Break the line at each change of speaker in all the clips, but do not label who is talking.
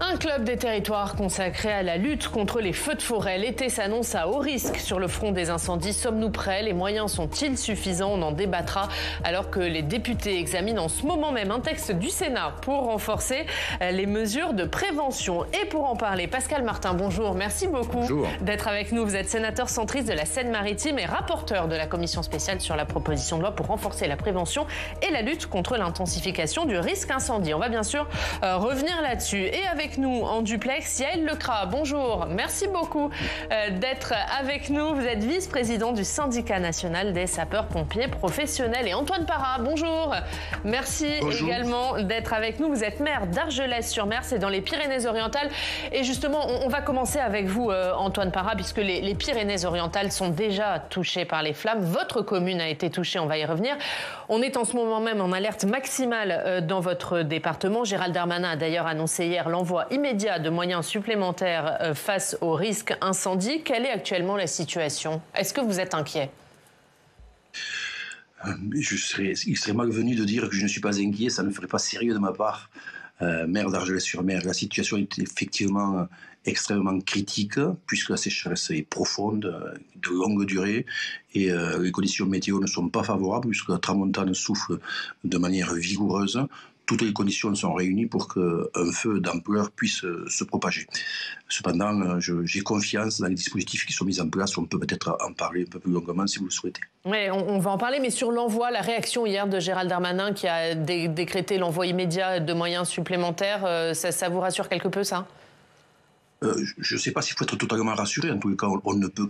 Un club des territoires consacré à la lutte contre les feux de forêt. L'été s'annonce à haut risque sur le front des incendies. Sommes-nous prêts? Les moyens sont-ils suffisants? On en débattra alors que les députés examinent en ce moment même un texte du Sénat pour renforcer les mesures de prévention. Et pour en parler, Pascal Martin, bonjour. Merci beaucoup d'être avec nous. Vous êtes sénateur centriste de la Seine-Maritime et rapporteur de la commission spéciale sur la proposition de loi pour renforcer la prévention et la lutte contre l'intensification du risque incendie. On va bien sûr revenir là-dessus. Et avec nous en duplex, Yaël Lecras, bonjour. Merci beaucoup d'être avec nous. Vous êtes vice-président du syndicat national des sapeurs-pompiers professionnels. Et Antoine Parra, bonjour. Merci également d'être avec nous. Vous êtes maire d'Argelès-sur-Mer, c'est dans les Pyrénées-Orientales. Et justement, on va commencer avec vous, Antoine Parra, puisque les Pyrénées-Orientales sont déjà touchées par les flammes. Votre commune a été touchée, on va y revenir. On est en ce moment même en alerte maximale dans votre département. Gérald Darmanin a d'ailleurs annoncé hier l'envoi immédiat de moyens supplémentaires face au risque incendie. Quelle est actuellement la situation? Est-ce que vous êtes inquiet?
Il serait malvenu de dire que je ne suis pas inquiet, ça ne ferait pas sérieux de ma part. Maire d'Argelès-sur-Mer, la situation est effectivement extrêmement critique puisque la sécheresse est profonde, de longue durée et les conditions météo ne sont pas favorables puisque la tramontane souffle de manière vigoureuse. Toutes les conditions sont réunies pour qu'un feu d'ampleur puisse se propager. Cependant, j'ai confiance dans les dispositifs qui sont mis en place. On peut peut-être en parler un peu plus longuement si vous le souhaitez.
Oui, on va en parler, mais sur l'envoi, la réaction hier de Gérald Darmanin qui a décrété l'envoi immédiat de moyens supplémentaires, ça vous rassure quelque peu, ça ?
Je ne sais pas s'il faut être totalement rassuré. En tous les cas, on ne peut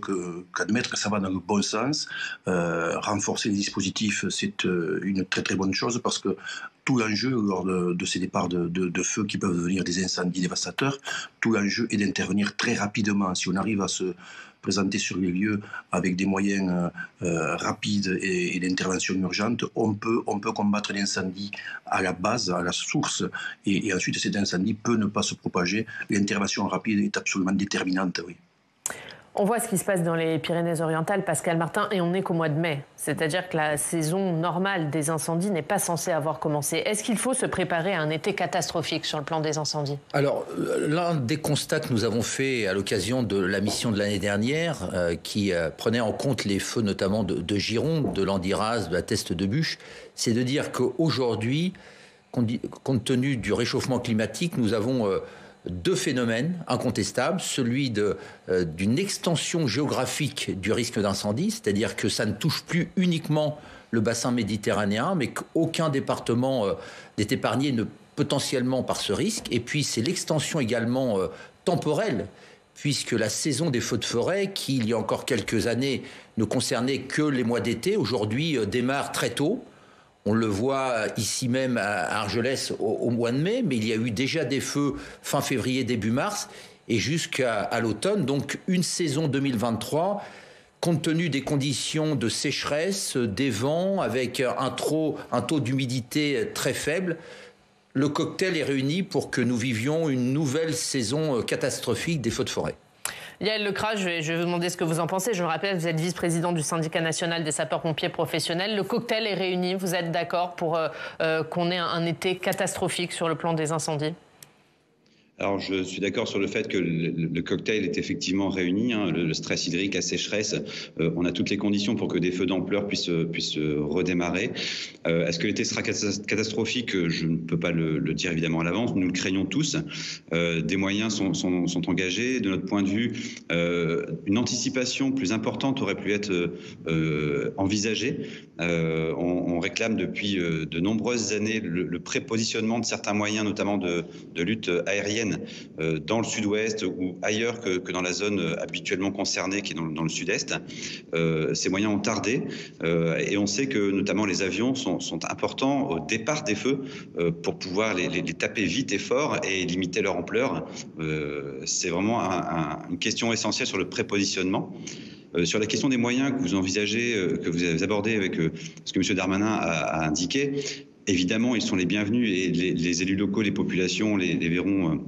qu'admettre que ça va dans le bon sens. Renforcer les dispositifs, c'est une très très bonne chose parce que tout l'enjeu lors de ces départs de feu qui peuvent devenir des incendies dévastateurs, tout l'enjeu est d'intervenir très rapidement. Si on arrive à se présenter sur les lieux avec des moyens rapides et d'intervention urgente, on peut combattre l'incendie à la base, à la source, et ensuite cet incendie peut ne pas se propager. L'intervention rapide est absolument déterminante, oui.
On voit ce qui se passe dans les Pyrénées-Orientales, Pascal Martin, et on n'est qu'au mois de mai. C'est-à-dire que la saison normale des incendies n'est pas censée avoir commencé. Est-ce qu'il faut se préparer à un été catastrophique sur le plan des incendies? Alors,
l'un des constats que nous avons fait à l'occasion de la mission de l'année dernière, qui prenait en compte les feux notamment de Gironde, de Landiras, de la Teste de Buch, c'est de dire qu'aujourd'hui, compte tenu du réchauffement climatique, nous avons deux phénomènes incontestables, celui d'une extension géographique du risque d'incendie, c'est-à-dire que ça ne touche plus uniquement le bassin méditerranéen, mais qu'aucun département n'est épargné potentiellement par ce risque. Et puis c'est l'extension également temporelle, puisque la saison des feux de forêt, qui il y a encore quelques années ne concernait que les mois d'été, aujourd'hui démarre très tôt. On le voit ici même à Argelès au mois de mai, mais il y a eu déjà des feux fin février, début mars et jusqu'à l'automne. Donc une saison 2023, compte tenu des conditions de sécheresse, des vents, avec un taux d'humidité très faible, le cocktail est réuni pour que nous vivions une nouvelle saison catastrophique des feux de forêt.
Yaël Lecras, je vais vous demander ce que vous en pensez. Je me rappelle, vous êtes vice-président du syndicat national des sapeurs-pompiers professionnels. Le cocktail est réuni. Vous êtes d'accord pour qu'on ait un été catastrophique sur le plan des incendies?
Alors, je suis d'accord sur le fait que le cocktail est effectivement réuni, hein, le stress hydrique, la sécheresse. On a toutes les conditions pour que des feux d'ampleur puissent redémarrer. Est-ce que l'été sera catastrophique? Je ne peux pas le dire évidemment à l'avance. Nous le craignons tous. Des moyens sont engagés. De notre point de vue, une anticipation plus importante aurait pu être envisagée. On réclame depuis de nombreuses années le prépositionnement de certains moyens, notamment de lutte aérienne, dans le sud-ouest ou ailleurs que dans la zone habituellement concernée qui est dans le sud-est. Ces moyens ont tardé et on sait que notamment les avions sont importants au départ des feux pour pouvoir les taper vite et fort et limiter leur ampleur. C'est vraiment une question essentielle sur le prépositionnement. Sur la question des moyens que vous envisagez, que vous avez abordé avec ce que M. Darmanin a indiqué, évidemment, ils sont les bienvenus et les élus locaux, les populations les verront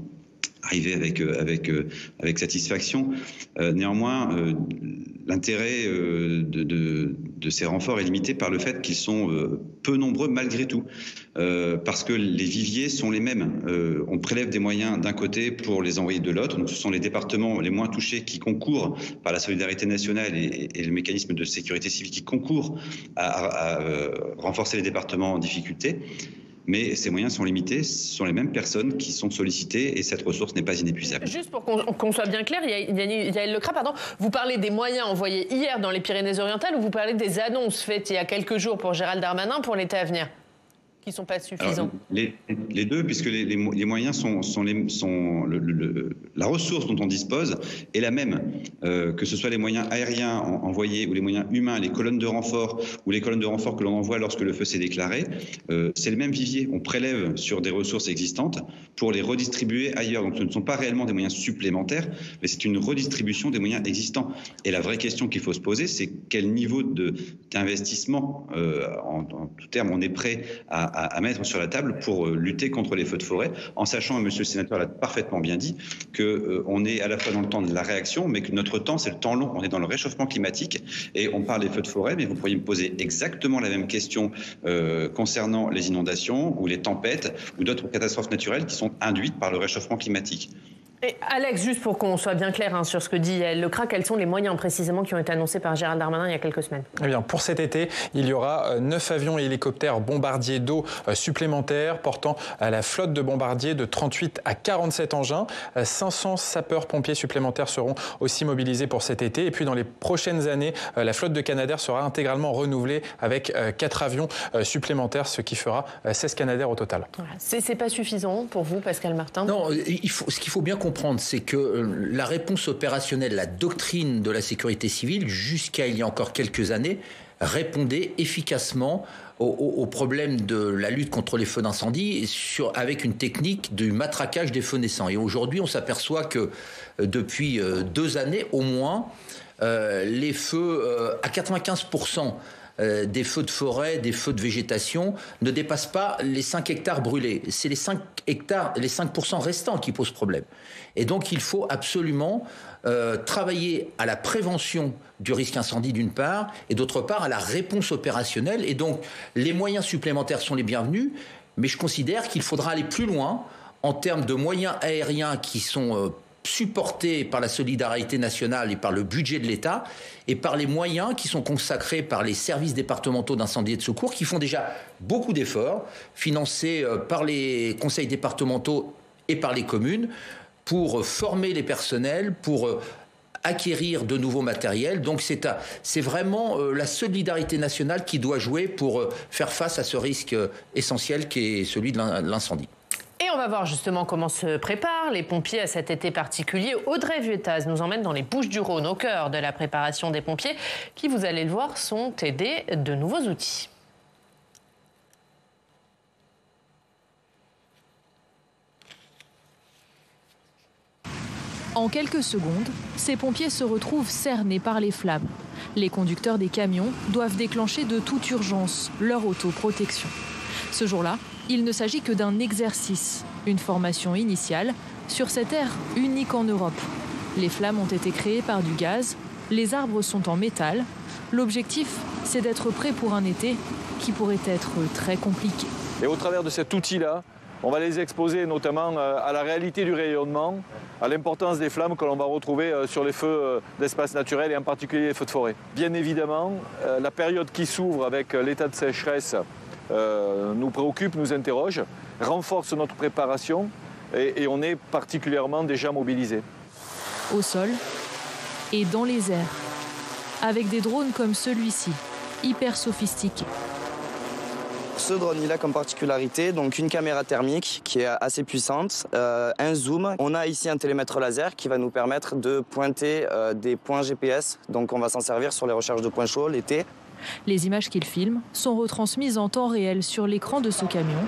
arriver avec satisfaction. Néanmoins, l'intérêt de ces renforts est limité par le fait qu'ils sont peu nombreux malgré tout, parce que les viviers sont les mêmes. On prélève des moyens d'un côté pour les envoyer de l'autre, donc ce sont les départements les moins touchés qui concourent par la solidarité nationale et le mécanisme de sécurité civile qui concourent à renforcer les départements en difficulté. Mais ces moyens sont limités, ce sont les mêmes personnes qui sont sollicitées et cette ressource n'est pas inépuisable.
Juste pour qu'on soit bien clair, Yaël Lecras, vous parlez des moyens envoyés hier dans les Pyrénées-Orientales ou vous parlez des annonces faites il y a quelques jours pour Gérald Darmanin pour l'été à venir, qui ne sont pas suffisants?
Alors, les deux, puisque les moyens la ressource dont on dispose est la même, que ce soit les moyens aériens envoyés ou les moyens humains, les colonnes de renfort ou les colonnes de renfort que l'on envoie lorsque le feu s'est déclaré, c'est le même vivier. On prélève sur des ressources existantes pour les redistribuer ailleurs. Donc ce ne sont pas réellement des moyens supplémentaires, mais c'est une redistribution des moyens existants. Et la vraie question qu'il faut se poser, c'est quel niveau d'investissement, en tout terme, on est prêt à mettre sur la table pour lutter contre les feux de forêt, en sachant, et monsieur le sénateur l'a parfaitement bien dit, qu'on est à la fois dans le temps de la réaction, mais que notre temps, c'est le temps long. On est dans le réchauffement climatique et on parle des feux de forêt, mais vous pourriez me poser exactement la même question concernant les inondations ou les tempêtes ou d'autres catastrophes naturelles qui sont induites par le réchauffement climatique.
Et Alex, juste pour qu'on soit bien clair sur ce que dit Yaël Lecras, quels sont les moyens précisément qui ont été annoncés par Gérald Darmanin il y a quelques semaines?
Eh bien, pour cet été, il y aura 9 avions et hélicoptères bombardiers d'eau supplémentaires, portant la flotte de bombardiers de 38 à 47 engins. 500 sapeurs-pompiers supplémentaires seront aussi mobilisés pour cet été. Et puis, dans les prochaines années, la flotte de Canadair sera intégralement renouvelée avec 4 avions supplémentaires, ce qui fera 16 Canadair au total.
Voilà. C'est pas suffisant pour vous, Pascal Martin?
Non, ce qu'il faut bien comprendre, c'est que la réponse opérationnelle, la doctrine de la sécurité civile, jusqu'à il y a encore quelques années, répondait efficacement au problème de la lutte contre les feux d'incendie avec une technique du matraquage des feux naissants. Et aujourd'hui, on s'aperçoit que depuis 2 années au moins, les feux, à 95%, des feux de forêt, des feux de végétation ne dépassent pas les 5 hectares brûlés. C'est les 5 hectares, les 5% restants qui posent problème. Et donc il faut absolument travailler à la prévention du risque incendie d'une part, et d'autre part à la réponse opérationnelle. Et donc les moyens supplémentaires sont les bienvenus, mais je considère qu'il faudra aller plus loin en termes de moyens aériens qui sont supportés par la solidarité nationale et par le budget de l'État, et par les moyens qui sont consacrés par les services départementaux d'incendie et de secours, qui font déjà beaucoup d'efforts, financés par les conseils départementaux et par les communes, pour former les personnels, pour acquérir de nouveaux matériels. Donc c'est vraiment la solidarité nationale qui doit jouer pour faire face à ce risque essentiel qui est celui de l'incendie.
Et on va voir justement comment se préparent les pompiers à cet été particulier. Audrey Vuettaz nous emmène dans les Bouches-du-Rhône, au cœur de la préparation des pompiers, qui, vous allez le voir, sont aidés de nouveaux outils.
En quelques secondes, ces pompiers se retrouvent cernés par les flammes. Les conducteurs des camions doivent déclencher de toute urgence leur autoprotection. Ce jour-là, il ne s'agit que d'un exercice, une formation initiale sur cette aire unique en Europe. Les flammes ont été créées par du gaz, les arbres sont en métal. L'objectif, c'est d'être prêt pour un été qui pourrait être très compliqué.
Et au travers de cet outil-là, on va les exposer notamment à la réalité du rayonnement, à l'importance des flammes que l'on va retrouver sur les feux d'espace naturel et en particulier les feux de forêt. Bien évidemment, la période qui s'ouvre avec l'état de sécheresse nous préoccupe, nous interroge, renforce notre préparation et on est particulièrement déjà mobilisés.
Au sol et dans les airs, avec des drones comme celui-ci, hyper sophistiqués.
Ce drone, il a comme particularité donc une caméra thermique qui est assez puissante, un zoom. On a ici un télémètre laser qui va nous permettre de pointer des points GPS. Donc on va s'en servir sur les recherches de points chauds l'été.
Les images qu'il filme sont retransmises en temps réel sur l'écran de ce camion.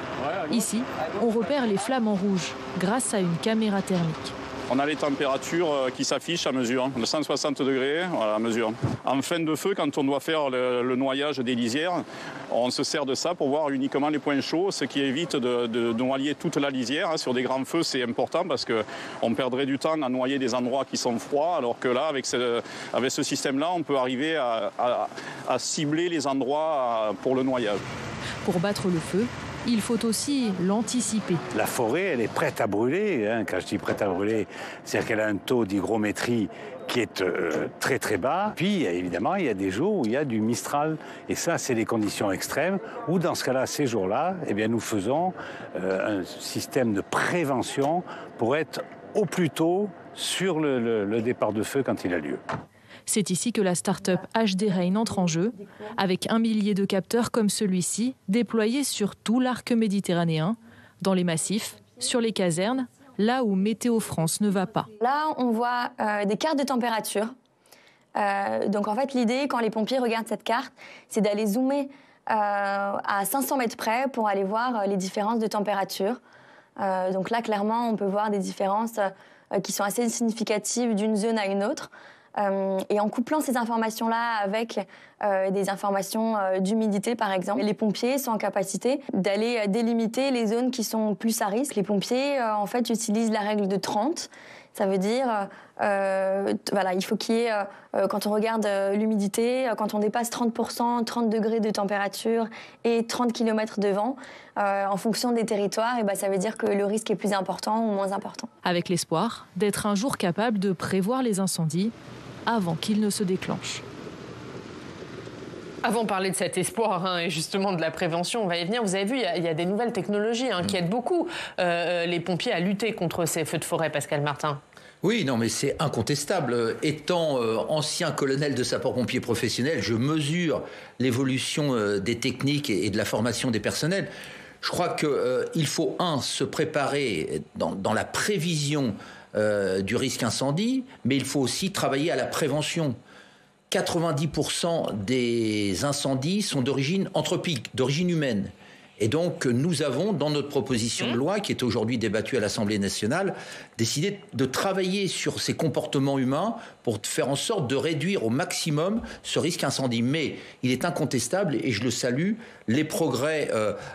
Ici, on repère les flammes en rouge grâce à une caméra thermique.
On a les températures qui s'affichent à mesure, de 160 degrés, voilà, à mesure. En fin de feu, quand on doit faire le noyage des lisières, on se sert de ça pour voir uniquement les points chauds, ce qui évite de noyer toute la lisière. Sur des grands feux, c'est important parce qu'on perdrait du temps à noyer des endroits qui sont froids, alors que là, avec ce système-là, on peut arriver à cibler les endroits pour le noyage.
Pour battre le feu, il faut aussi l'anticiper.
La forêt, elle est prête à brûler. Quand je dis prête à brûler, c'est-à-dire qu'elle a un taux d'hygrométrie qui est très très bas. Puis évidemment, il y a des jours où il y a du Mistral. Et ça, c'est des conditions extrêmes où, dans ce cas-là, ces jours-là, eh bien, nous faisons un système de prévention pour être au plus tôt sur le départ de feu quand il a lieu.
C'est ici que la start-up HD Rain entre en jeu, avec 1 millier de capteurs comme celui-ci, déployés sur tout l'arc méditerranéen, dans les massifs, sur les casernes, là où Météo France ne va pas.
Là, on voit des cartes de température. Donc en fait, l'idée, quand les pompiers regardent cette carte, c'est d'aller zoomer à 500 mètres près pour aller voir les différences de température. Donc là, clairement, on peut voir des différences qui sont assez significatives d'une zone à une autre. Et en couplant ces informations-là avec des informations d'humidité, par exemple, les pompiers sont en capacité d'aller délimiter les zones qui sont plus à risque. Les pompiers, en fait, utilisent la règle de 30. Ça veut dire, voilà, il faut qu'il y ait, quand on regarde l'humidité, quand on dépasse 30%, 30 degrés de température et 30 km de vent, en fonction des territoires, et ben, ça veut dire que le risque est plus important ou moins important.
Avec l'espoir d'être un jour capable de prévoir les incendies avant qu'ils ne se déclenchent.
Avant de parler de cet espoir et justement de la prévention, on va y venir. Vous avez vu, il y a des nouvelles technologies qui aident beaucoup les pompiers à lutter contre ces feux de forêt, Pascal Martin.
Oui, non, mais c'est incontestable. Étant ancien colonel de sapeurs-pompiers professionnels, je mesure l'évolution des techniques et de la formation des personnels. Je crois qu'il faut, se préparer dans la prévision du risque incendie, mais il faut aussi travailler à la prévention. 90% des incendies sont d'origine anthropique, d'origine humaine. Et donc, nous avons, dans notre proposition de loi, qui est aujourd'hui débattue à l'Assemblée nationale, décidé de travailler sur ces comportements humains pour faire en sorte de réduire au maximum ce risque incendie. Mais il est incontestable, et je le salue, les progrès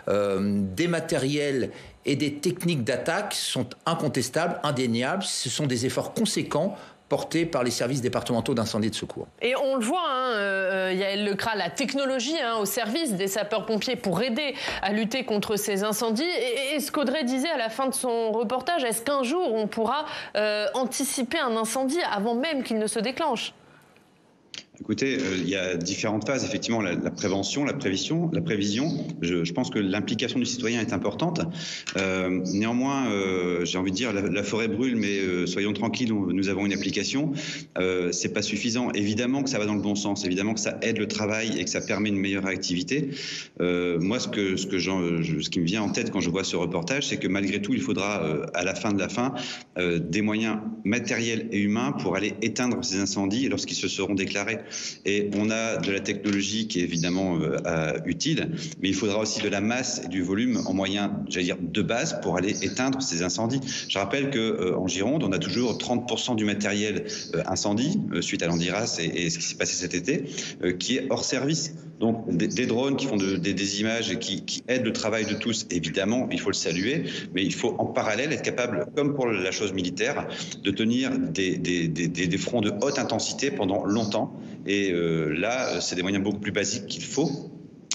des matériels et des techniques d'attaque sont incontestables, indéniables. Ce sont des efforts conséquents portés par les services départementaux d'incendie et de secours.
Et on le voit, Yael Lecras, la technologie au service des sapeurs-pompiers pour aider à lutter contre ces incendies. Et ce qu'Audrey disait à la fin de son reportage, est-ce qu'un jour on pourra anticiper un incendie avant même qu'il ne se déclenche ?
Écoutez, il y a différentes phases, effectivement, la prévention, la prévision. Je pense que l'implication du citoyen est importante. Néanmoins, j'ai envie de dire, la forêt brûle, mais soyons tranquilles, nous avons une application. C'est pas suffisant. Évidemment que ça va dans le bon sens, évidemment que ça aide le travail et que ça permet une meilleure activité. Moi, ce qui me vient en tête quand je vois ce reportage, c'est que malgré tout, il faudra, à la fin de la fin, des moyens matériels et humains pour aller éteindre ces incendies lorsqu'ils se seront déclarés. Et on a de la technologie qui est évidemment utile, mais il faudra aussi de la masse et du volume en moyens, j'allais dire, de base pour aller éteindre ces incendies. Je rappelle qu'en Gironde, on a toujours 30% du matériel incendie, suite à l'Andiras et ce qui s'est passé cet été, qui est hors service. Donc des drones qui font des images et qui aident le travail de tous, évidemment, il faut le saluer, mais il faut en parallèle être capable, comme pour la chose militaire, de tenir des fronts de haute intensité pendant longtemps. Et là, c'est des moyens beaucoup plus basiques qu'il faut.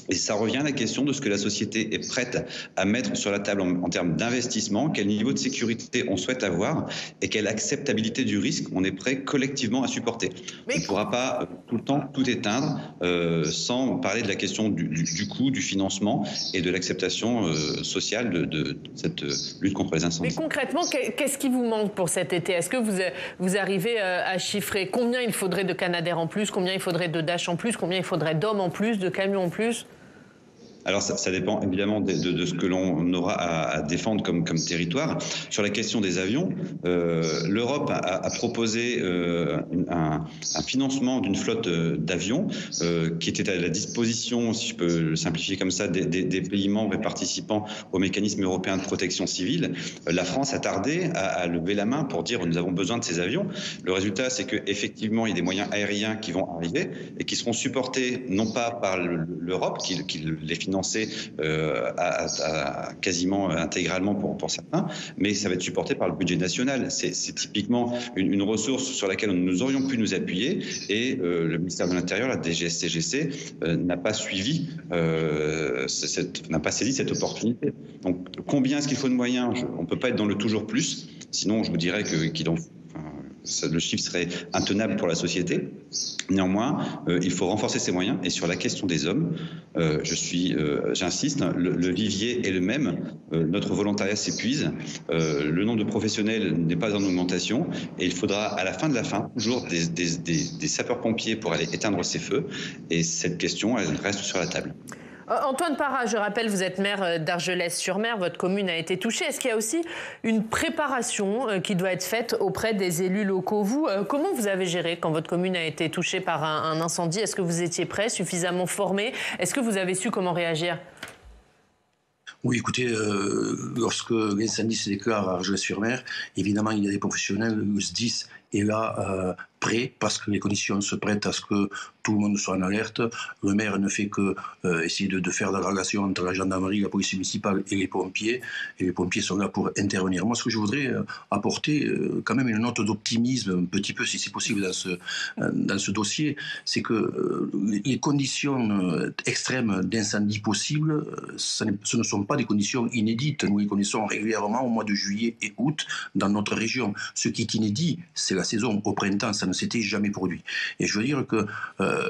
Et ça revient à la question de ce que la société est prête à mettre sur la table en termes d'investissement, quel niveau de sécurité on souhaite avoir et quelle acceptabilité du risque on est prêt collectivement à supporter. On ne pourra pas tout le temps tout éteindre sans parler de la question du coût, du financement et de l'acceptation sociale de cette lutte contre les incendies.
Mais concrètement, qu'est-ce qui vous manque pour cet été ? Est-ce que vous arrivez à chiffrer combien il faudrait de Canadair en plus, combien il faudrait de Dash en plus, combien il faudrait d'hommes en plus, de camions en plus ?
Alors ça dépend évidemment de ce que l'on aura à défendre comme territoire. Sur la question des avions, l'Europe a proposé un financement d'une flotte d'avions qui était à la disposition, si je peux le simplifier comme ça, des pays membres et participants au mécanisme européen de protection civile. La France a tardé à lever la main pour dire nous avons besoin de ces avions. Le résultat, c'est qu'effectivement, il y a des moyens aériens qui vont arriver et qui seront supportés non pas par l'Europe, qui les finançait quasiment intégralement pour certains, mais ça va être supporté par le budget national. C'est typiquement une ressource sur laquelle nous aurions pu nous appuyer et le ministère de l'Intérieur, la DGSCGC, n'a pas suivi, n'a pas saisi cette opportunité. Donc combien est-ce qu'il faut de moyens? On ne peut pas être dans le toujours plus, sinon je vous dirais le chiffre serait intenable pour la société. Néanmoins, il faut renforcer ses moyens. Et sur la question des hommes, j'insiste, le vivier est le même. Notre volontariat s'épuise. Le nombre de professionnels n'est pas en augmentation. Et il faudra, à la fin de la fin, toujours des sapeurs-pompiers pour aller éteindre ces feux. Et cette question, elle reste sur la table.
Antoine Parra, je rappelle, vous êtes maire d'Argelès-sur-Mer, votre commune a été touchée. Est-ce qu'il y a aussi une préparation qui doit être faite auprès des élus locaux? Vous, comment vous avez géré quand votre commune a été touchée par un incendie? Est-ce que vous étiez prêt, suffisamment formé? Est-ce que vous avez su comment réagir?
Oui, écoutez, lorsque l'incendie se déclare à Argelès-sur-Mer, évidemment, il y a des professionnels, le SDIS est là prêt parce que les conditions se prêtent à ce que tout le monde soit en alerte. Le maire ne fait que essayer de faire la relation entre la gendarmerie, la police municipale et les pompiers sont là pour intervenir. Moi, ce que je voudrais apporter, quand même une note d'optimisme, un petit peu si c'est possible dans ce dossier, c'est que les conditions extrêmes d'incendie possibles, ce ne sont pas des conditions inédites. Nous les connaissons régulièrement au mois de juillet et août dans notre région. Ce qui est inédit, c'est la saison. Au printemps, ça ne s'était jamais produit. Et je veux dire que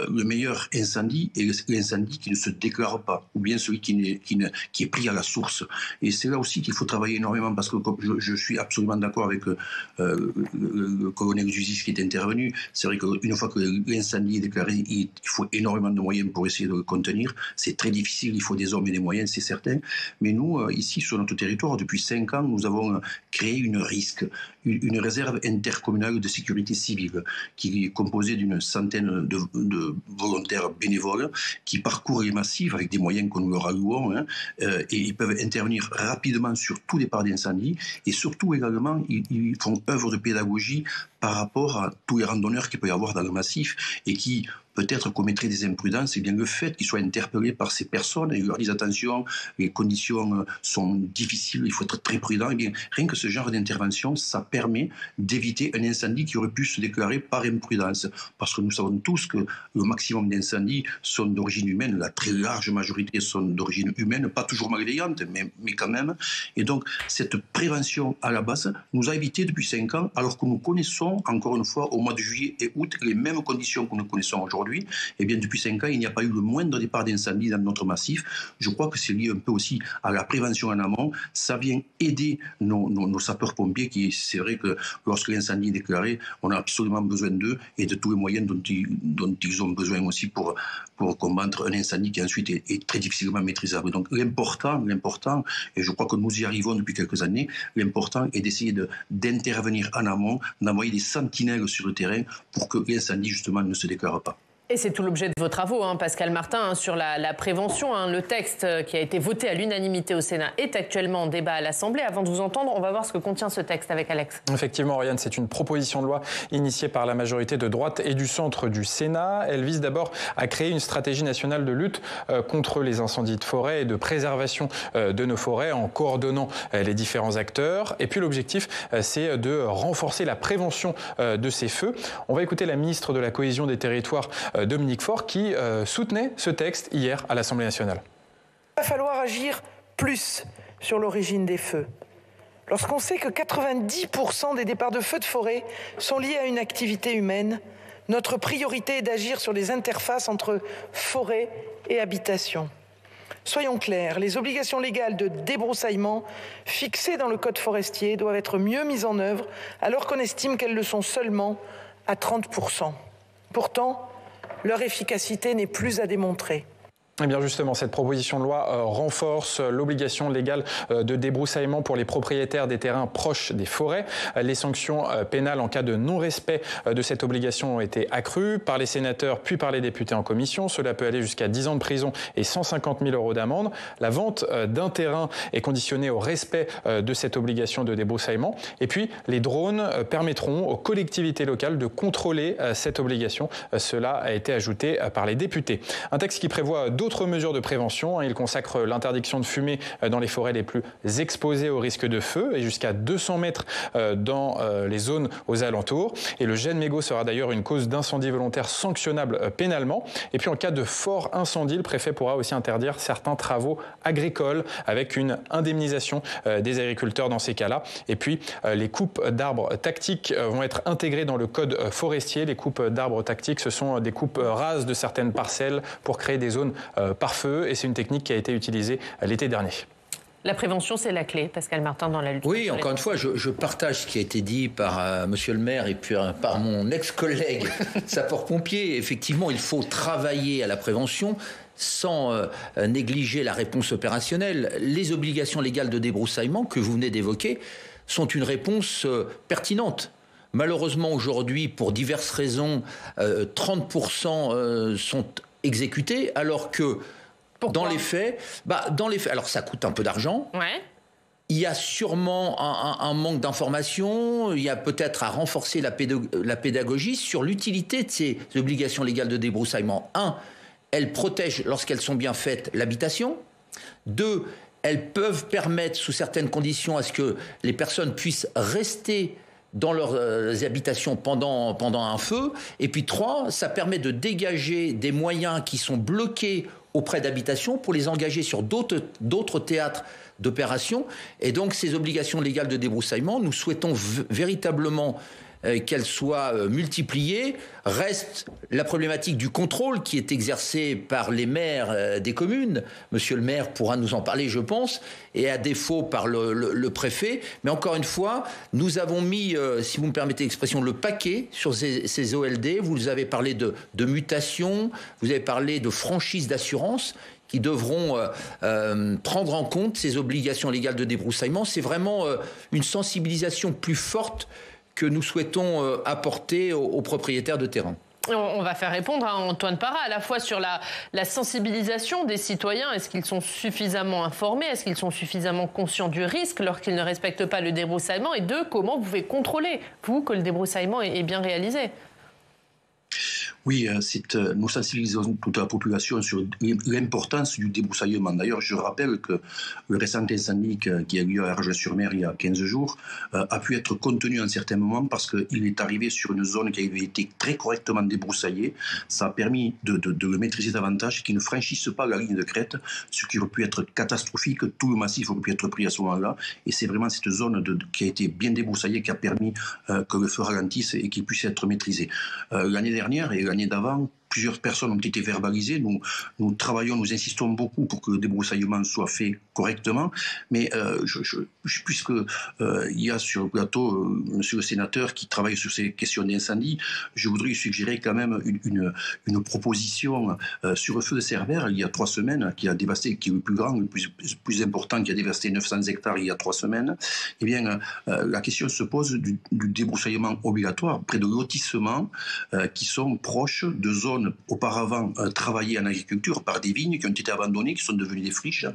le meilleur incendie est l'incendie qui ne se déclare pas, ou bien celui qui est pris à la source. Et c'est là aussi qu'il faut travailler énormément, parce que je suis absolument d'accord avec le colonel Juzis qui est intervenu. C'est vrai qu'une fois que l'incendie est déclaré, il faut énormément de moyens pour essayer de le contenir. C'est très difficile, il faut des hommes et des moyens, c'est certain. Mais nous, ici, sur notre territoire, depuis 5 ans, nous avons créé une réserve intercommunale de sécurité civile, qui est composée d'une centaine de volontaires bénévoles qui parcourent les massifs avec des moyens que nous leur allouons, et ils peuvent intervenir rapidement sur tout départ d'incendie, et surtout également, ils font œuvre de pédagogie par rapport à tous les randonneurs qu'il peut y avoir dans le massif et qui peut-être commettraient des imprudences. Et bien le fait qu'ils soient interpellés par ces personnes et leur disent attention, les conditions sont difficiles, il faut être très prudent, et bien rien que ce genre d'intervention, ça permet d'éviter un incendie qui aurait pu se déclarer par imprudence. Parce que nous savons tous que le maximum d'incendies sont d'origine humaine, la très large majorité sont d'origine humaine, pas toujours malveillante, mais quand même. Et donc cette prévention à la base nous a évité depuis 5 ans, alors que nous connaissons encore une fois au mois de juillet et août les mêmes conditions que nous connaissons aujourd'hui. Et bien depuis 5 ans, il n'y a pas eu le moindre départ d'incendie dans notre massif. Je crois que c'est lié un peu aussi à la prévention en amont. Ça vient aider nos sapeurs-pompiers qui, c'est vrai que lorsque l'incendie est déclaré, on a absolument besoin d'eux et de tous les moyens dont ils ont besoin aussi pour combattre un incendie qui ensuite est très difficilement maîtrisable. Donc l'important, et je crois que nous y arrivons depuis quelques années, l'important est d'essayer d'intervenir en amont, d'envoyer des sentinelles sur le terrain pour que l'incendie justement ne se déclare pas.
Et c'est tout l'objet de vos travaux, Pascal Martin, sur la prévention. Le texte qui a été voté à l'unanimité au Sénat est actuellement en débat à l'Assemblée. Avant de vous entendre, on va voir ce que contient ce texte avec Alex.
Effectivement, Oriane, c'est une proposition de loi initiée par la majorité de droite et du centre du Sénat. Elle vise d'abord à créer une stratégie nationale de lutte contre les incendies de forêt et de préservation de nos forêts en coordonnant les différents acteurs. Et puis l'objectif, c'est de renforcer la prévention de ces feux. On va écouter la ministre de la Cohésion des Territoires, Dominique Faure, qui soutenait ce texte hier à l'Assemblée nationale.
Il va falloir agir plus sur l'origine des feux. Lorsqu'on sait que 90% des départs de feux de forêt sont liés à une activité humaine, notre priorité est d'agir sur les interfaces entre forêt et habitation. Soyons clairs, les obligations légales de débroussaillement fixées dans le Code forestier doivent être mieux mises en œuvre, alors qu'on estime qu'elles le sont seulement à 30%. Pourtant, leur efficacité n'est plus à démontrer.
Eh bien justement, cette proposition de loi renforce l'obligation légale de débroussaillement pour les propriétaires des terrains proches des forêts. Les sanctions pénales en cas de non-respect de cette obligation ont été accrues par les sénateurs puis par les députés en commission. Cela peut aller jusqu'à 10 ans de prison et 150 000 € d'amende. La vente d'un terrain est conditionnée au respect de cette obligation de débroussaillement. Et puis, les drones permettront aux collectivités locales de contrôler cette obligation. Cela a été ajouté par les députés. Un texte qui prévoit d'autres mesures de prévention. Il consacre l'interdiction de fumer dans les forêts les plus exposées au risque de feu et jusqu'à 200 mètres dans les zones aux alentours. Et le jet de mégots sera d'ailleurs une cause d'incendie volontaire sanctionnable pénalement. Et puis en cas de fort incendie, le préfet pourra aussi interdire certains travaux agricoles avec une indemnisation des agriculteurs dans ces cas-là. Et puis les coupes d'arbres tactiques vont être intégrées dans le code forestier. Les coupes d'arbres tactiques, ce sont des coupes rases de certaines parcelles pour créer des zones par feu, et c'est une technique qui a été utilisée l'été dernier.
La prévention, c'est la clé, Pascal Martin, dans la lutte.
Oui, encore une fois, je partage ce qui a été dit par monsieur le maire et puis par mon ex-collègue sapeur-pompier. Effectivement, il faut travailler à la prévention sans négliger la réponse opérationnelle. Les obligations légales de débroussaillement que vous venez d'évoquer sont une réponse pertinente. Malheureusement, aujourd'hui, pour diverses raisons, 30% sont exécutés, alors que dans les faits, alors ça coûte un peu d'argent.
Ouais.
Il y a sûrement un manque d'information. Il y a peut-être à renforcer la pédagogie sur l'utilité de ces obligations légales de débroussaillement. 1, elles protègent, lorsqu'elles sont bien faites, l'habitation. 2, elles peuvent permettre, sous certaines conditions, à ce que les personnes puissent rester dans leurs habitations pendant un feu. Et puis 3, ça permet de dégager des moyens qui sont bloqués auprès d'habitations pour les engager sur d'autres théâtres d'opération. Et donc ces obligations légales de débroussaillement, nous souhaitons véritablement qu'elles soient multipliées. Reste la problématique du contrôle qui est exercé par les maires des communes. Monsieur le maire pourra nous en parler, je pense, et à défaut par le préfet. Mais encore une fois, nous avons mis, si vous me permettez l'expression, le paquet sur ces OLD. Vous avez parlé de mutation, vous avez parlé de franchise d'assurance qui devront prendre en compte ces obligations légales de débroussaillement. C'est vraiment une sensibilisation plus forte que nous souhaitons apporter aux propriétaires de terrain.
On va faire répondre à Antoine Parra, à la fois sur la sensibilisation des citoyens. Est-ce qu'ils sont suffisamment informés? Est-ce qu'ils sont suffisamment conscients du risque lorsqu'ils ne respectent pas le débroussaillement? Et 2, comment vous pouvez contrôler, vous, que le débroussaillement est bien réalisé?
Oui, nous sensibilisons toute la population sur l'importance du débroussaillement. D'ailleurs, je rappelle que le récent incendie qui a eu lieu à Argelès-sur-Mer il y a 15 jours a pu être contenu à un certain moment parce qu'il est arrivé sur une zone qui avait été très correctement débroussaillée. Ça a permis de le maîtriser davantage, qu'il ne franchisse pas la ligne de crête, ce qui aurait pu être catastrophique. Tout le massif aurait pu être pris à ce moment-là. Et c'est vraiment cette zone qui a été bien débroussaillée qui a permis que le feu ralentisse et qu'il puisse être maîtrisé. L'année dernière et l'année d'avant, plusieurs personnes ont été verbalisées. Nous travaillons, nous insistons beaucoup pour que le débroussaillement soit fait correctement. Mais puisque il y a sur le plateau monsieur le sénateur qui travaille sur ces questions d'incendie, je voudrais suggérer quand même une proposition sur le feu de Cerbère il y a 3 semaines, qui a dévasté, qui est le plus grand, le plus important, qui a dévasté 900 hectares il y a 3 semaines. Eh bien, la question se pose du débroussaillement obligatoire près de lotissements qui sont proches de zones auparavant travaillées en agriculture par des vignes qui ont été abandonnées, qui sont devenues des friches.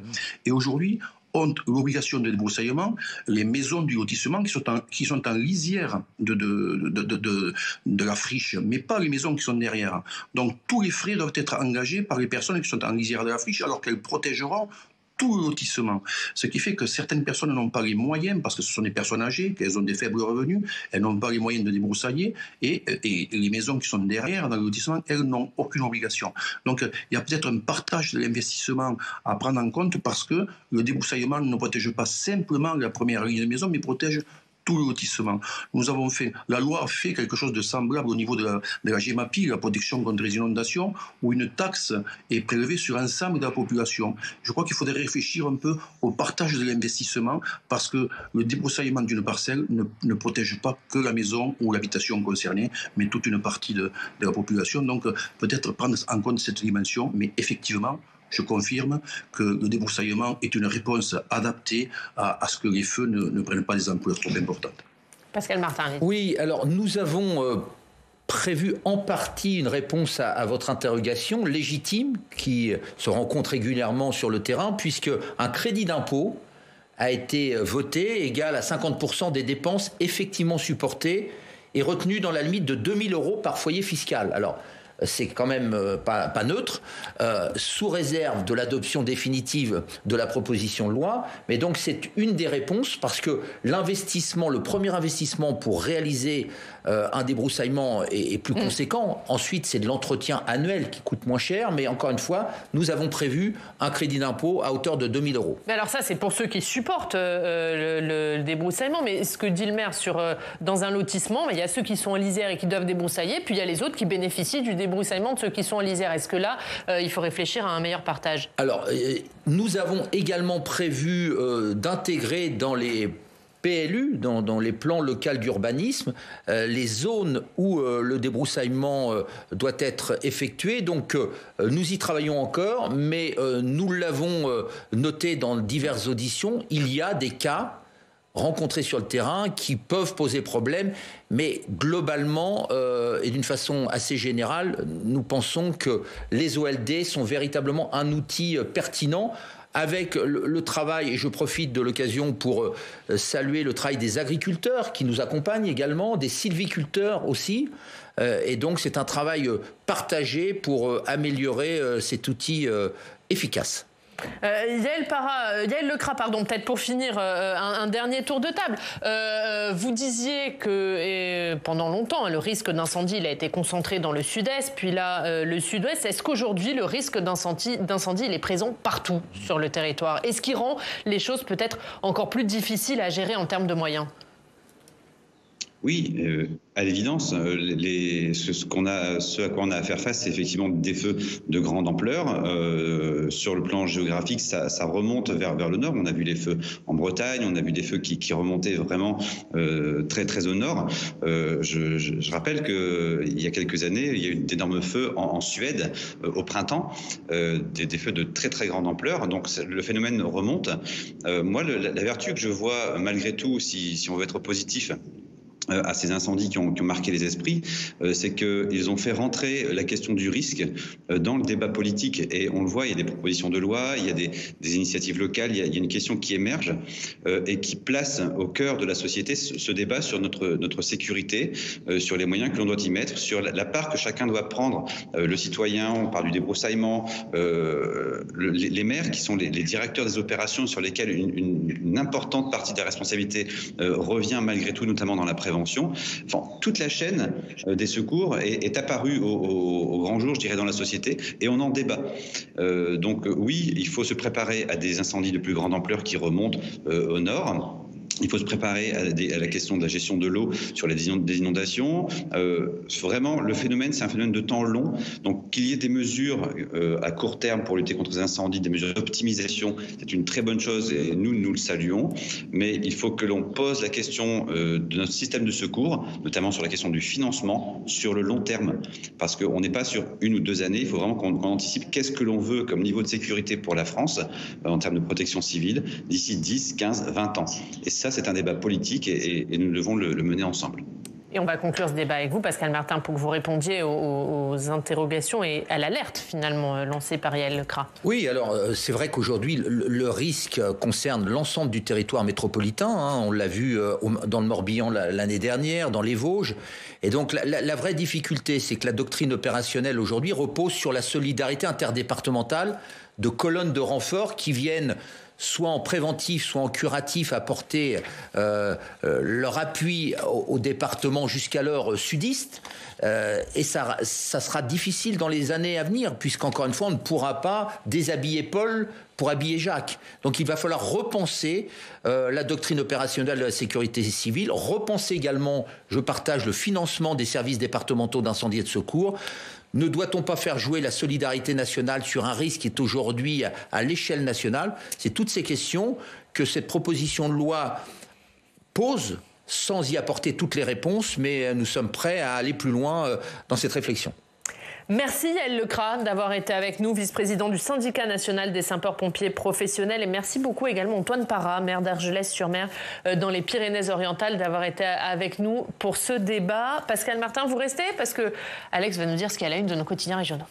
Et aujourd'hui, ont l'obligation de débroussaillement les maisons du lotissement qui sont en lisière de la friche, mais pas les maisons qui sont derrière. Donc tous les frais doivent être engagés par les personnes qui sont en lisière de la friche, alors qu'elles protégeront tout le lotissement. Ce qui fait que certaines personnes n'ont pas les moyens, parce que ce sont des personnes âgées, qu'elles ont des faibles revenus, elles n'ont pas les moyens de débroussailler, et les maisons qui sont derrière, dans le lotissement, elles n'ont aucune obligation. Donc il y a peut-être un partage de l'investissement à prendre en compte, parce que le débroussaillement ne protège pas simplement la première ligne de maison, mais protège tout le lotissement. La loi a fait quelque chose de semblable au niveau de la GEMAPI, la protection contre les inondations, où une taxe est prélevée sur l'ensemble de la population. Je crois qu'il faudrait réfléchir un peu au partage de l'investissement, parce que le débroussaillement d'une parcelle ne protège pas que la maison ou l'habitation concernée, mais toute une partie de la population. Donc peut-être prendre en compte cette dimension, mais effectivement, je confirme que le débroussaillement est une réponse adaptée à ce que les feux ne prennent pas des ampleurs trop importantes.
Pascal Martin.
Oui, alors nous avons prévu en partie une réponse à votre interrogation légitime qui se rencontre régulièrement sur le terrain, puisque un crédit d'impôt a été voté égal à 50% des dépenses effectivement supportées et retenues dans la limite de 2 000 € par foyer fiscal. Alors, c'est quand même pas neutre, sous réserve de l'adoption définitive de la proposition de loi. Mais donc c'est une des réponses, parce que l'investissement, le premier investissement pour réaliser un débroussaillement est plus conséquent. Ensuite, c'est de l'entretien annuel qui coûte moins cher. Mais encore une fois, nous avons prévu un crédit d'impôt à hauteur de 2 000 €.
Mais alors ça, c'est pour ceux qui supportent le débroussaillement. Mais ce que dit le maire dans un lotissement, il y a ceux qui sont en lisière et qui doivent débroussailler, puis il y a les autres qui bénéficient du débroussaillement de ceux qui sont en lisière. Est-ce que là, il faut réfléchir à un meilleur partage?
Alors, nous avons également prévu d'intégrer dans les PLU, dans les plans locaux d'urbanisme, les zones où le débroussaillement doit être effectué. Donc, nous y travaillons encore, mais nous l'avons noté dans diverses auditions. Il y a des cas rencontrés sur le terrain qui peuvent poser problème, mais globalement et d'une façon assez générale, nous pensons que les OLD sont véritablement un outil pertinent, avec le travail, et je profite de l'occasion pour saluer le travail des agriculteurs qui nous accompagnent également, des sylviculteurs aussi, et donc c'est un travail partagé pour améliorer cet outil efficace.
Yael Lecras, peut-être pour finir, un dernier tour de table. Vous disiez que pendant longtemps, le risque d'incendie il a été concentré dans le sud-est, puis là, le sud-ouest. Est-ce qu'aujourd'hui, le risque d'incendie il est présent partout sur le territoire? Et ce qui rend les choses peut-être encore plus difficiles à gérer en termes de moyens?
Oui, à l'évidence, ce à quoi on a à faire face, c'est effectivement des feux de grande ampleur. Sur le plan géographique, ça remonte vers le nord. On a vu les feux en Bretagne, on a vu des feux qui remontaient vraiment très très au nord. Je rappelle qu'il y a quelques années, il y a eu d'énormes feux en Suède au printemps, des feux de très très grande ampleur. Donc le phénomène remonte. Moi, la vertu que je vois malgré tout, si on veut être positif, à ces incendies qui ont marqué les esprits, c'est qu'ils ont fait rentrer la question du risque dans le débat politique. Et on le voit, il y a des propositions de loi, il y a des initiatives locales, il y a une question qui émerge et qui place au cœur de la société ce débat sur notre sécurité, sur les moyens que l'on doit y mettre, sur la part que chacun doit prendre. Le citoyen, on parle du débroussaillement, les maires qui sont les directeurs des opérations sur lesquelles une importante partie de la responsabilité revient malgré tout, notamment dans la prévention. Enfin, toute la chaîne des secours est apparue au grand jour, je dirais, dans la société, et on en débat. Donc oui, il faut se préparer à des incendies de plus grande ampleur qui remontent au nord. Il faut se préparer à la question de la gestion de l'eau sur des inondations. Vraiment, le phénomène, c'est un phénomène de temps long. Donc, qu'il y ait des mesures à court terme pour lutter contre les incendies, des mesures d'optimisation, c'est une très bonne chose et nous le saluons. Mais il faut que l'on pose la question de notre système de secours, notamment sur la question du financement, sur le long terme. Parce qu'on n'est pas sur 1 ou 2 années. Il faut vraiment qu'on anticipe qu'est-ce que l'on veut comme niveau de sécurité pour la France en termes de protection civile d'ici 10, 15, 20 ans. Et ça, c'est un débat politique et nous devons le mener ensemble.
Et on va conclure ce débat avec vous, Pascal Martin, pour que vous répondiez aux interrogations et à l'alerte finalement lancée par Yael Lecras.
Oui, alors c'est vrai qu'aujourd'hui le risque concerne l'ensemble du territoire métropolitain. On l'a vu dans le Morbihan l'année dernière, dans les Vosges. Et donc la vraie difficulté, c'est que la doctrine opérationnelle aujourd'hui repose sur la solidarité interdépartementale de colonnes de renforts qui viennent soit en préventif, soit en curatif, apporter leur appui au département jusqu'alors sudiste. Et ça sera difficile dans les années à venir, puisqu'encore une fois, on ne pourra pas déshabiller Paul pour habiller Jacques. Donc il va falloir repenser la doctrine opérationnelle de la sécurité civile, repenser également, je partage, le financement des services départementaux d'incendie et de secours. Ne doit-on pas faire jouer la solidarité nationale sur un risque qui est aujourd'hui à l'échelle nationale? C'est toutes ces questions que cette proposition de loi pose, sans y apporter toutes les réponses, mais nous sommes prêts à aller plus loin dans cette réflexion.
Merci Yael Lecras d'avoir été avec nous, vice-président du syndicat national des sapeurs-pompiers professionnels. Et merci beaucoup également Antoine Parra, maire d'Argelès-sur-Mer dans les Pyrénées-Orientales, d'avoir été avec nous pour ce débat. Pascal Martin, vous restez parce que Alex va nous dire ce qu'il y a à la une de nos quotidiens régionaux.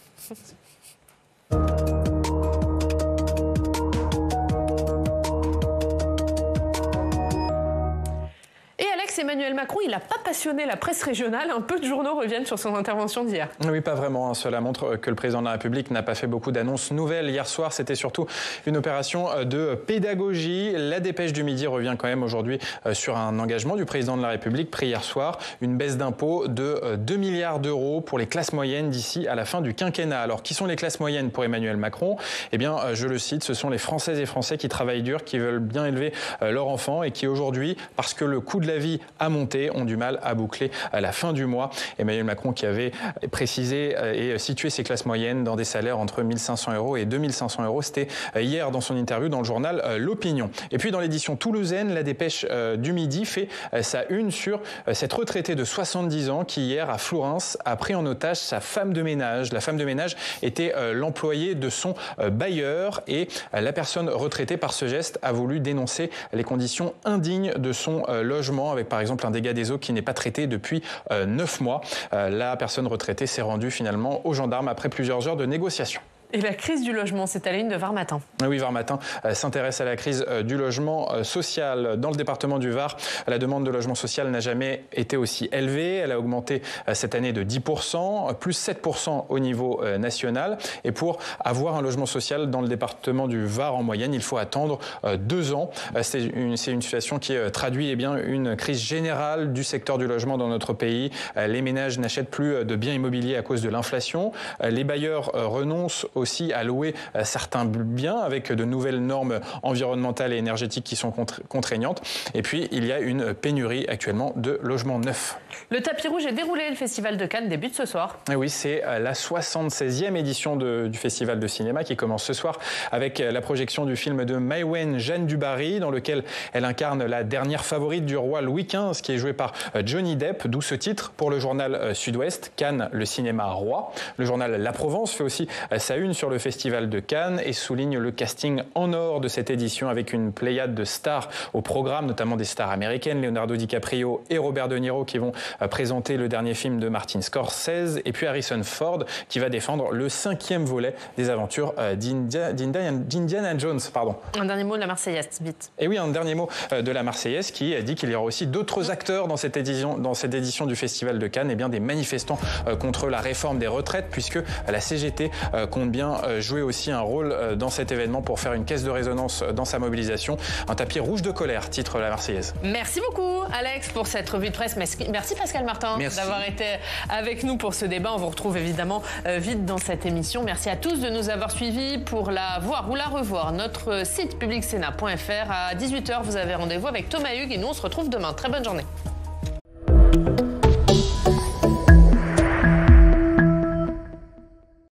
Emmanuel Macron, il n'a pas passionné la presse régionale. Un peu de journaux reviennent sur son intervention d'hier.
Oui, pas vraiment. Cela montre que le président de la République n'a pas fait beaucoup d'annonces nouvelles. Hier soir, c'était surtout une opération de pédagogie. La dépêche du midi revient quand même aujourd'hui sur un engagement du président de la République pris hier soir. Une baisse d'impôts de 2 milliards d'euros pour les classes moyennes d'ici à la fin du quinquennat. Alors, qui sont les classes moyennes pour Emmanuel Macron? Eh bien, je le cite, ce sont les Françaises et Français qui travaillent dur, qui veulent bien élever leurs enfants et qui aujourd'hui, parce que le coût de la vie a monté, ont du mal à boucler à la fin du mois. Emmanuel Macron qui avait précisé et situé ses classes moyennes dans des salaires entre 1 500 € et 2 500 €. C'était hier dans son interview dans le journal L'Opinion. Et puis dans l'édition toulousaine, la dépêche du midi fait sa une sur cette retraitée de 70 ans qui hier à Flourens a pris en otage sa femme de ménage. La femme de ménage était l'employée de son bailleur et la personne retraitée par ce geste a voulu dénoncer les conditions indignes de son logement avec par exemple un dégât des eaux qui n'est pas traité depuis 9 mois. La personne retraitée s'est rendue finalement aux gendarmes après plusieurs heures de négociations.
Et la crise du logement, c'est à la une de Var Matin.
Oui, Var Matin s'intéresse à la crise du logement social. Dans le département du Var, la demande de logement social n'a jamais été aussi élevée. Elle a augmenté cette année de 10%, plus 7% au niveau national. Et pour avoir un logement social dans le département du Var en moyenne, il faut attendre 2 ans. C'est une situation qui traduit une crise générale du secteur du logement dans notre pays. Les ménages n'achètent plus de biens immobiliers à cause de l'inflation. Les bailleurs renoncent aussi à louer certains biens avec de nouvelles normes environnementales et énergétiques qui sont contraignantes. Et puis, il y a une pénurie actuellement de logements neufs.
Le tapis rouge est déroulé. Le Festival de Cannes débute ce soir.
Et oui, c'est la 76e édition du Festival de cinéma qui commence ce soir avec la projection du film de Maïwenn, Jeanne du Barry, dans lequel elle incarne la dernière favorite du roi Louis XV, qui est jouée par Johnny Depp, d'où ce titre pour le journal Sud-Ouest, Cannes, le cinéma roi. Le journal La Provence fait aussi sa une sur le Festival de Cannes et souligne le casting en or de cette édition avec une pléiade de stars au programme, notamment des stars américaines, Leonardo DiCaprio et Robert De Niro qui vont présenter le dernier film de Martin Scorsese et puis Harrison Ford qui va défendre le 5e volet des aventures d'Indiana Jones. Pardon.
Un dernier mot de la Marseillaise, vite.
Et oui, un dernier mot de la Marseillaise qui dit qu'il y aura aussi d'autres acteurs dans cette édition du Festival de Cannes, et bien des manifestants contre la réforme des retraites puisque la CGT compte bien jouer aussi un rôle dans cet événement pour faire une caisse de résonance dans sa mobilisation. Un tapis rouge de colère, titre la Marseillaise.
Merci beaucoup Alex pour cette revue de presse. Merci Pascal Martin d'avoir été avec nous pour ce débat. On vous retrouve évidemment vite dans cette émission. Merci à tous de nous avoir suivis. Pour la voir ou la revoir, notre site publicsena.fr. À 18h, vous avez rendez-vous avec Thomas Hugues et nous on se retrouve demain. Très bonne journée.